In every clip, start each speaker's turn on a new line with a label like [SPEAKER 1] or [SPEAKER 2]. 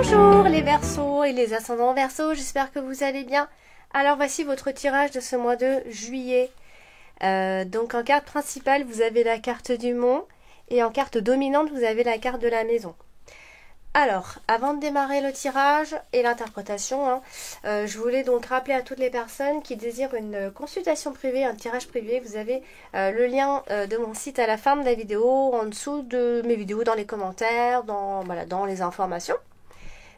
[SPEAKER 1] Bonjour les Verseaux et les ascendants Verseaux, j'espère que vous allez bien. Alors voici votre tirage de ce mois de juillet. Donc en carte principale, vous avez la carte du Mont et en carte dominante, vous avez la carte de la maison. Alors, avant de démarrer le tirage et l'interprétation, je voulais donc rappeler à toutes les personnes qui désirent une consultation privée, un tirage privé, vous avez le lien de mon site à la fin de la vidéo, en dessous de mes vidéos, dans les commentaires, dans les informations.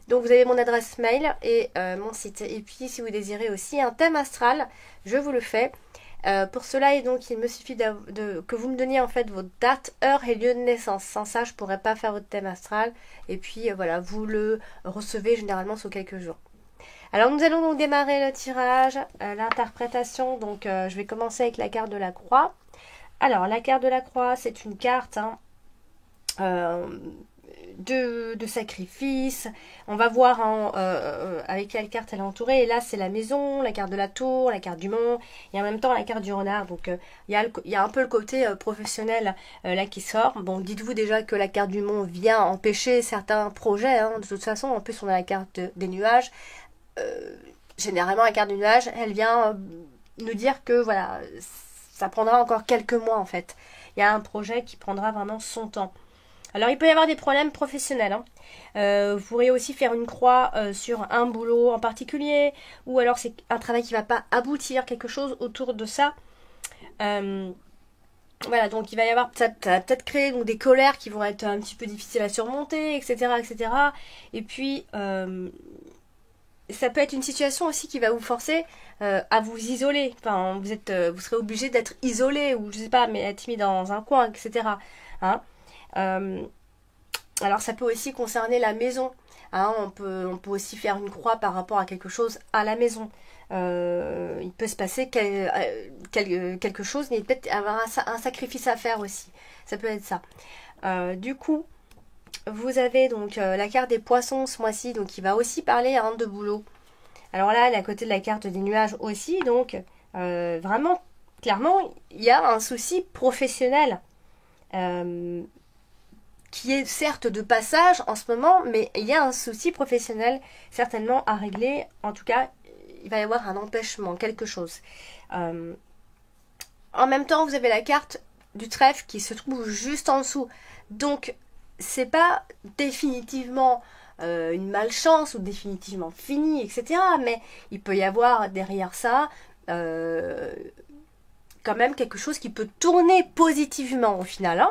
[SPEAKER 1] Donc vous avez mon adresse mail et mon site. Et puis si vous désirez aussi un thème astral, je vous le fais. Pour cela, et donc il me suffit que vous me donniez en fait votre date, heure et lieu de naissance. Sans ça, je ne pourrais pas faire votre thème astral. Et puis voilà, vous le recevez généralement sous quelques jours. Alors nous allons donc démarrer le tirage, l'interprétation. Donc je vais commencer avec la carte de la croix. Alors la carte de la croix, c'est une carte de sacrifice. On va voir avec quelle carte elle est entourée. Et là, c'est la maison, la carte de la tour, la carte du mont et en même temps la carte du renard. Donc, il y a un peu le côté professionnel là qui sort. Bon, dites-vous déjà que la carte du mont vient empêcher certains projets. De toute façon, en plus, on a la carte des nuages. Généralement, la carte du nuage, elle vient nous dire que voilà, ça prendra encore quelques mois en fait. Il y a un projet qui prendra vraiment son temps. Alors, il peut y avoir des problèmes professionnels. Vous pourriez aussi faire une croix sur un boulot en particulier, ou alors c'est un travail qui ne va pas aboutir, quelque chose autour de ça. Voilà, donc il va y avoir, ça va peut-être créer donc, des colères qui vont être un petit peu difficiles à surmonter, etc. etc. Et puis, ça peut être une situation aussi qui va vous forcer à vous isoler. Enfin, vous serez obligé d'être isolé, ou je sais pas, mais être mis dans un coin, etc. Alors ça peut aussi concerner la maison. On peut aussi faire une croix par rapport à quelque chose à la maison. Il peut se passer quelque chose, mais peut-être avoir un sacrifice à faire aussi. Ça peut être ça. Du coup, vous avez donc la carte des poissons ce mois-ci, donc qui va aussi parler de boulot. Alors là, elle est à côté de la carte des nuages aussi, donc vraiment, clairement, il y a un souci professionnel. Qui est certes de passage en ce moment, mais il y a un souci professionnel certainement à régler. En tout cas, il va y avoir un empêchement, quelque chose. En même temps, vous avez la carte du trèfle qui se trouve juste en dessous. Donc, c'est pas définitivement une malchance ou définitivement fini, etc. Mais il peut y avoir derrière ça quand même quelque chose qui peut tourner positivement au final.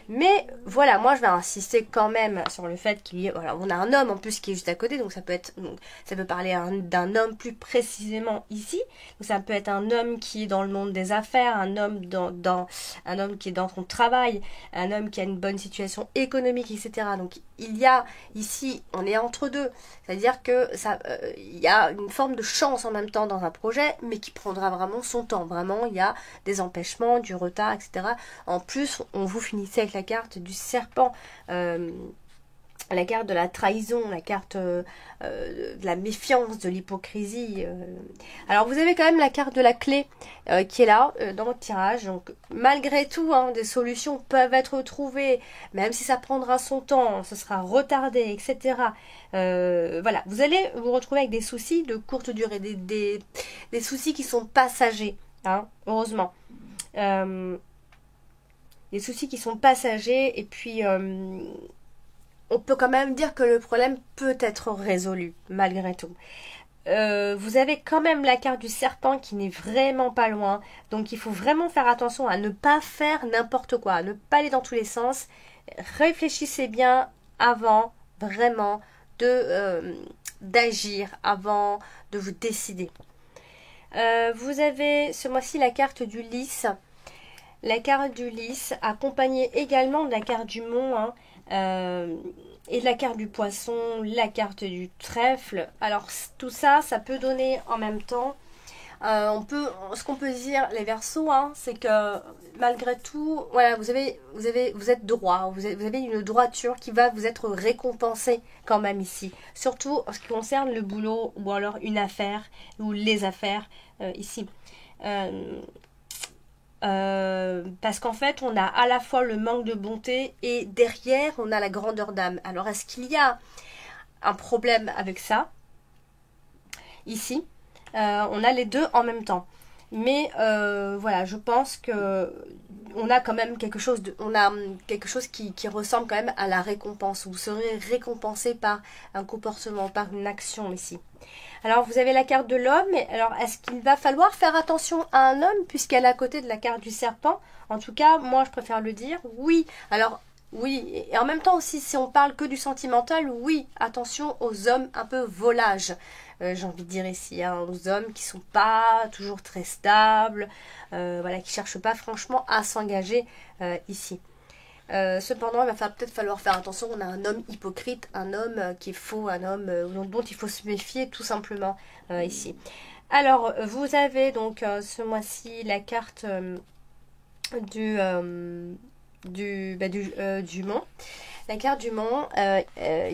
[SPEAKER 1] Mais voilà, moi je vais insister quand même sur le fait qu'il y ait, voilà, on a un homme en plus qui est juste à côté, donc ça peut parler d'un homme plus précisément ici. Donc ça peut être un homme qui est dans le monde des affaires, un homme un homme qui est dans son travail, un homme qui a une bonne situation économique, etc. Donc il y a ici, on est entre deux, c'est-à-dire que il y a une forme de chance en même temps dans un projet, mais qui prendra vraiment son temps. Vraiment, il y a des empêchements, du retard, etc. En plus, on vous finissait avec la carte du serpent, la carte de la trahison, la carte de la méfiance, de l'hypocrisie. Alors vous avez quand même la carte de la clé qui est là dans votre tirage. Donc malgré tout, des solutions peuvent être trouvées, même si ça prendra son temps, ce sera retardé, etc. Voilà, vous allez vous retrouver avec des soucis de courte durée, des soucis qui sont passagers, heureusement. Des soucis qui sont passagers, et puis on peut quand même dire que le problème peut être résolu, malgré tout. Vous avez quand même la carte du serpent qui n'est vraiment pas loin. Donc il faut vraiment faire attention à ne pas faire n'importe quoi, à ne pas aller dans tous les sens. Réfléchissez bien avant vraiment d'agir, avant de vous décider. Vous avez ce mois-ci la carte du lys. La carte du lys, accompagnée également de la carte du mont, et de la carte du poisson, la carte du trèfle. Alors tout ça, ça peut donner en même temps. Ce qu'on peut dire, les Verseaux, c'est que malgré tout, voilà, vous êtes droit, vous avez une droiture qui va vous être récompensée quand même ici. Surtout en ce qui concerne le boulot ou alors une affaire ou les affaires ici. Parce qu'en fait on a à la fois le manque de bonté et derrière on a la grandeur d'âme. Alors est-ce qu'il y a un problème avec ça. Ici, on a les deux en même temps. Mais voilà, je pense que on a quand même quelque chose qui ressemble quand même à la récompense. Vous serez récompensé par un comportement, par une action ici. Alors vous avez la carte de l'homme. Alors est-ce qu'il va falloir faire attention à un homme puisqu'elle est à côté de la carte du serpent? En tout cas, moi je préfère le dire. Oui. Alors oui, et en même temps aussi, si on parle que du sentimental, oui, attention aux hommes un peu volages. J'ai envie de dire ici, hein, aux hommes qui sont pas toujours très stables, voilà, qui cherchent pas franchement à s'engager ici. Cependant, il va peut-être falloir faire attention. On a un homme hypocrite, un homme qui est faux, un homme dont il faut se méfier tout simplement ici. Alors, vous avez donc ce mois-ci la carte du Mont. La carte du Mont,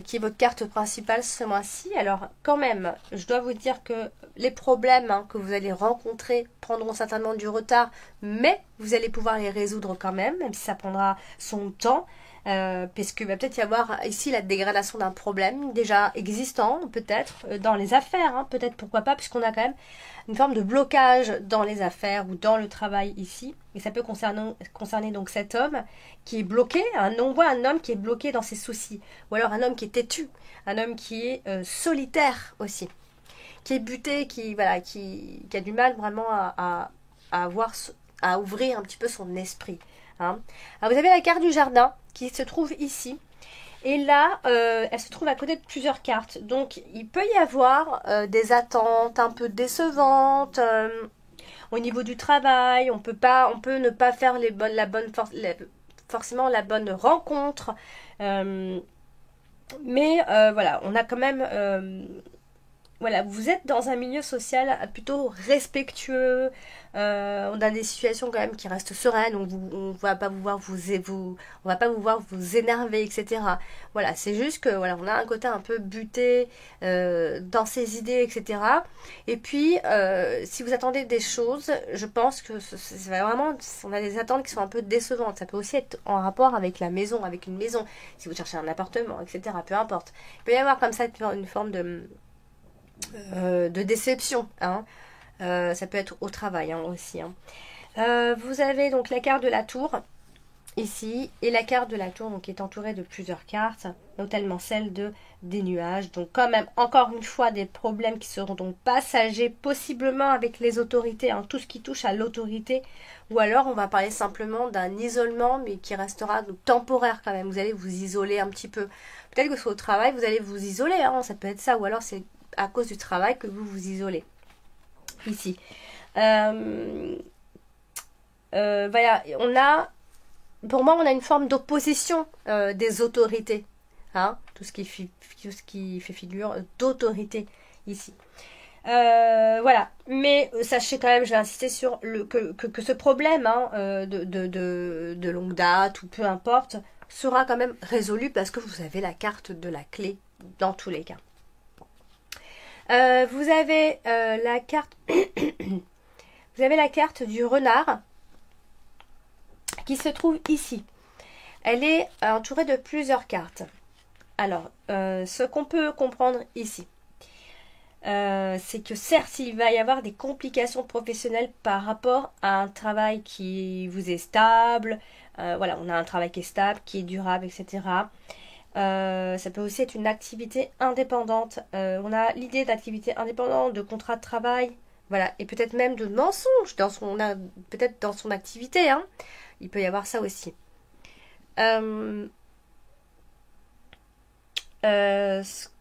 [SPEAKER 1] qui est votre carte principale ce mois-ci. Alors, quand même, je dois vous dire que les problèmes que vous allez rencontrer prendront certainement du retard, mais vous allez pouvoir les résoudre quand même si ça prendra son temps. Puisque va peut-être y avoir ici la dégradation d'un problème déjà existant, peut-être, dans les affaires, hein, peut-être pourquoi pas, puisqu'on a quand même une forme de blocage dans les affaires ou dans le travail ici. Et ça peut concerner donc cet homme qui est bloqué. On voit un homme qui est bloqué dans ses soucis. Ou alors un homme qui est têtu. Un homme qui est solitaire aussi. Qui est buté, qui a du mal vraiment à ouvrir un petit peu son esprit. Hein. Alors vous avez la carte du jardin qui se trouve ici. Et là, elle se trouve à côté de plusieurs cartes. Donc, il peut y avoir des attentes un peu décevantes au niveau du travail. On peut ne pas faire forcément la bonne rencontre. Mais voilà, on a quand même... voilà, vous êtes dans un milieu social plutôt respectueux. On a des situations quand même qui restent sereines. Donc on va pas vous voir on va pas vous voir vous énerver, etc. Voilà, c'est juste que voilà, on a un côté un peu buté dans ses idées, etc. Et puis, si vous attendez des choses, je pense que c'est vraiment, on a des attentes qui sont un peu décevantes. Ça peut aussi être en rapport avec la maison, avec une maison. Si vous cherchez un appartement, etc. Peu importe. Il peut y avoir comme ça une forme de déception, hein. Ça peut être au travail aussi. Hein. Vous avez donc la carte de la tour ici et la carte de la tour donc qui est entourée de plusieurs cartes, notamment celle des nuages. Donc quand même encore une fois des problèmes qui seront donc passagers, possiblement avec les autorités, hein, tout ce qui touche à l'autorité, ou alors on va parler simplement d'un isolement mais qui restera donc temporaire quand même. Vous allez vous isoler un petit peu. Peut-être que sur le travail vous allez vous isoler, hein, ça peut être ça, ou alors c'est à cause du travail que vous vous isolez. Ici. Voilà, pour moi, on a une forme d'opposition des autorités. Hein, tout ce qui fait figure d'autorité ici. Voilà. Mais sachez quand même, je vais insister sur que ce problème de longue date ou peu importe sera quand même résolu parce que vous avez la carte de la clé dans tous les cas. Vous avez la carte vous avez la carte du renard qui se trouve ici. Elle est entourée de plusieurs cartes. Alors, ce qu'on peut comprendre ici, c'est que certes, il va y avoir des complications professionnelles par rapport à un travail qui vous est stable. Voilà, on a un travail qui est stable, qui est durable, etc. Ça peut aussi être une activité indépendante. On a l'idée d'activité indépendante, de contrat de travail, voilà, et peut-être même de mensonges peut-être dans son activité. Hein. Il peut y avoir ça aussi. Ce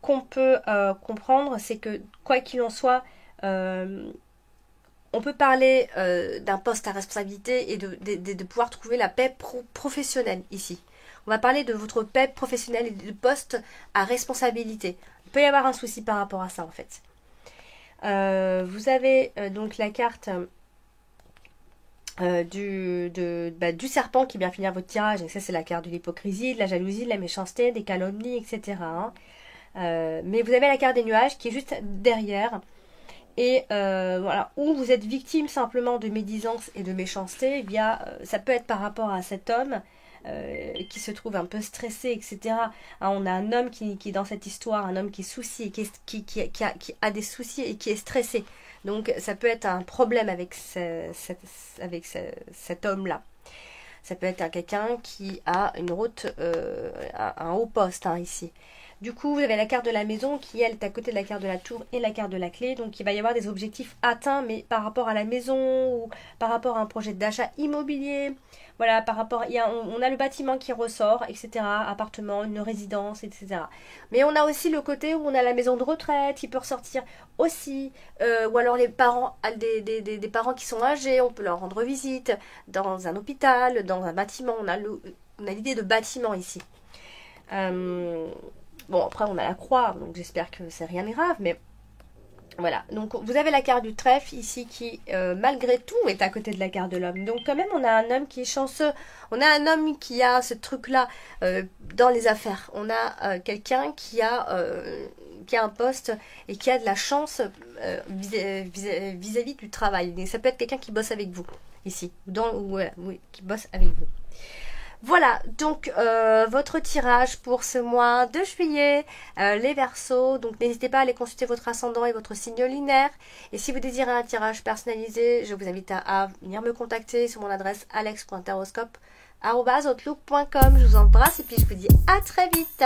[SPEAKER 1] qu'on peut comprendre, c'est que quoi qu'il en soit, on peut parler d'un poste à responsabilité et de pouvoir trouver la paix professionnelle ici. On va parler de votre paix professionnelle et de poste à responsabilité. Il peut y avoir un souci par rapport à ça en fait. Vous avez donc la carte du serpent qui vient finir votre tirage. Et ça c'est la carte de l'hypocrisie, de la jalousie, de la méchanceté, des calomnies, etc. Hein. Mais vous avez la carte des nuages qui est juste derrière. Et voilà, où vous êtes victime simplement de médisance et de méchanceté, eh bien, ça peut être par rapport à cet homme qui se trouve un peu stressé, etc. Hein, on a un homme qui est dans cette histoire, un homme qui est souci, qui a des soucis et qui est stressé. Donc ça peut être un problème avec cet homme-là. Ça peut être quelqu'un qui a une route, un haut poste hein, ici. Du coup, vous avez la carte de la maison qui, elle, est à côté de la carte de la tour et la carte de la clé. Donc, il va y avoir des objectifs atteints, mais par rapport à la maison ou par rapport à un projet d'achat immobilier. Voilà, par rapport, on a le bâtiment qui ressort, etc. Appartement, une résidence, etc. Mais on a aussi le côté où on a la maison de retraite qui peut ressortir aussi. Ou alors les parents, des parents qui sont âgés, on peut leur rendre visite dans un hôpital, dans un bâtiment. On a l'idée de bâtiment ici. Bon, après, on a la croix, donc j'espère que c'est rien de grave, mais voilà. Donc, vous avez la carte du trèfle ici qui, malgré tout, est à côté de la carte de l'homme. Donc, quand même, on a un homme qui est chanceux. On a un homme qui a ce truc-là dans les affaires. On a quelqu'un qui a un poste et qui a de la chance vis-à-vis du travail. Et ça peut être quelqu'un qui bosse avec vous, ici, oui, qui bosse avec vous. Voilà, donc votre tirage pour ce mois de juillet, les Verseaux. Donc n'hésitez pas à aller consulter votre ascendant et votre signe lunaire. Et si vous désirez un tirage personnalisé, je vous invite à venir me contacter sur mon adresse alex.taroscope@outlook.com. Je vous embrasse et puis je vous dis à très vite.